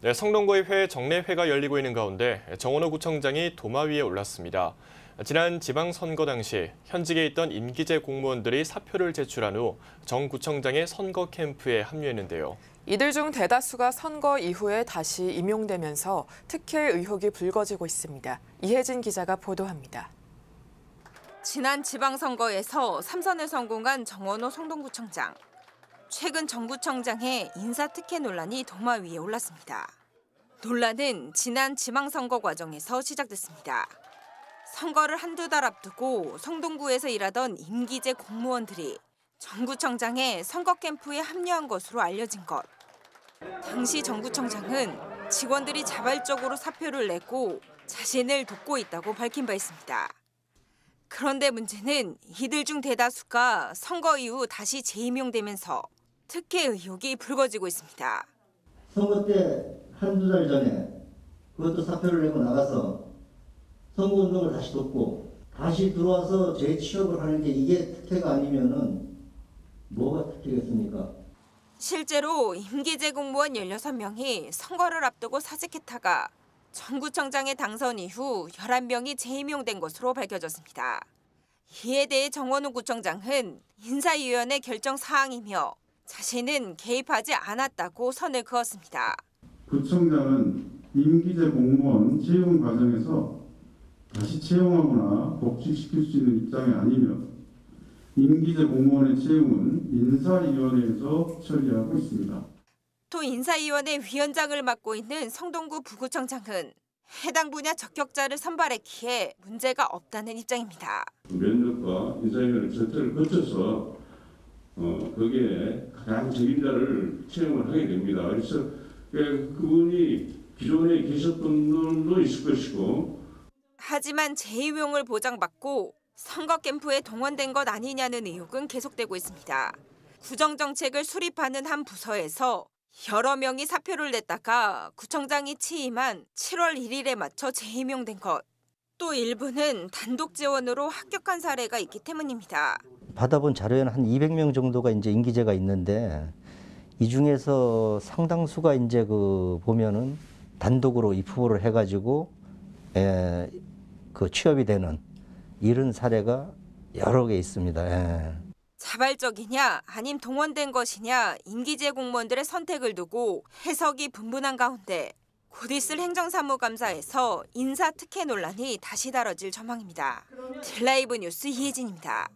네, 성동구의회 정례회가 열리고 있는 가운데 정원호 구청장이 도마 위에 올랐습니다. 지난 지방선거 당시 현직에 있던 임기제 공무원들이 사표를 제출한 후 정 구청장의 선거 캠프에 합류했는데요. 이들 중 대다수가 선거 이후에 다시 임용되면서 특혜 의혹이 불거지고 있습니다. 이혜진 기자가 보도합니다. 지난 지방선거에서 3선에 성공한 정원호 성동구청장. 최근 정 구청장의 인사특혜 논란이 도마 위에 올랐습니다. 논란은 지난 지방선거 과정에서 시작됐습니다. 선거를 한두 달 앞두고 성동구에서 일하던 임기제 공무원들이 정 구청장의 선거 캠프에 합류한 것으로 알려진 것. 당시 정 구청장은 직원들이 자발적으로 사표를 내고 자신을 돕고 있다고 밝힌 바 있습니다. 그런데 문제는 이들 중 대다수가 선거 이후 다시 재임용되면서 특혜 의혹이 불거지고 있습니다. 선거 때 한두 달 전에 그것도 사표를 내고 나가서 선거운동을 다시 돕고 다시 들어와서 재취업을 하는 게 이게 특혜가 아니면은 뭐가 특혜겠습니까? 실제로 임기제 공무원 16명이 선거를 앞두고 사직했다가 정 구청장의 당선 이후 11명이 재임용된 것으로 밝혀졌습니다. 이에 대해 정원호 구청장은 인사위원회 결정 사항이며 자신은 개입하지 않았다고 선을 그었습니다. 구청장은 임기제 공무원 채용 과정에서 다시 채용하거나 복직시킬 수 있는 입장이 아니며 임기제 공무원의 채용은 인사위원회에서 처리하고 있습니다. 또 인사위원회 위원장을 맡고 있는 성동구 부구청장은 해당 분야 적격자를 선발했기에 문제가 없다는 입장입니다. 면접과 인사위원회 절차를 거쳐서 거기에 가장 책임자를 채용을 하게 됩니다. 그래서 그분이 기존에 계셨던 분도 있을 것이고. 하지만 재임용을 보장받고 선거 캠프에 동원된 것 아니냐는 의혹은 계속되고 있습니다. 구정정책을 수립하는 한 부서에서 여러 명이 사표를 냈다가 구청장이 취임한 7월 1일에 맞춰 재임용된 것. 또 일부는 단독 지원으로 합격한 사례가 있기 때문입니다. 받아본 자료에는 한 200명 정도가 이제 임기제가 있는데 이 중에서 상당수가 이제 보면은 단독으로 입후보를 해가지고 그 취업이 되는 이런 사례가 여러 개 있습니다. 자발적이냐 아님 동원된 것이냐 임기제 공무원들의 선택을 두고 해석이 분분한 가운데 곧 있을 행정사무감사에서 인사특혜 논란이 다시 다뤄질 전망입니다. 딜라이브 뉴스 이혜진입니다.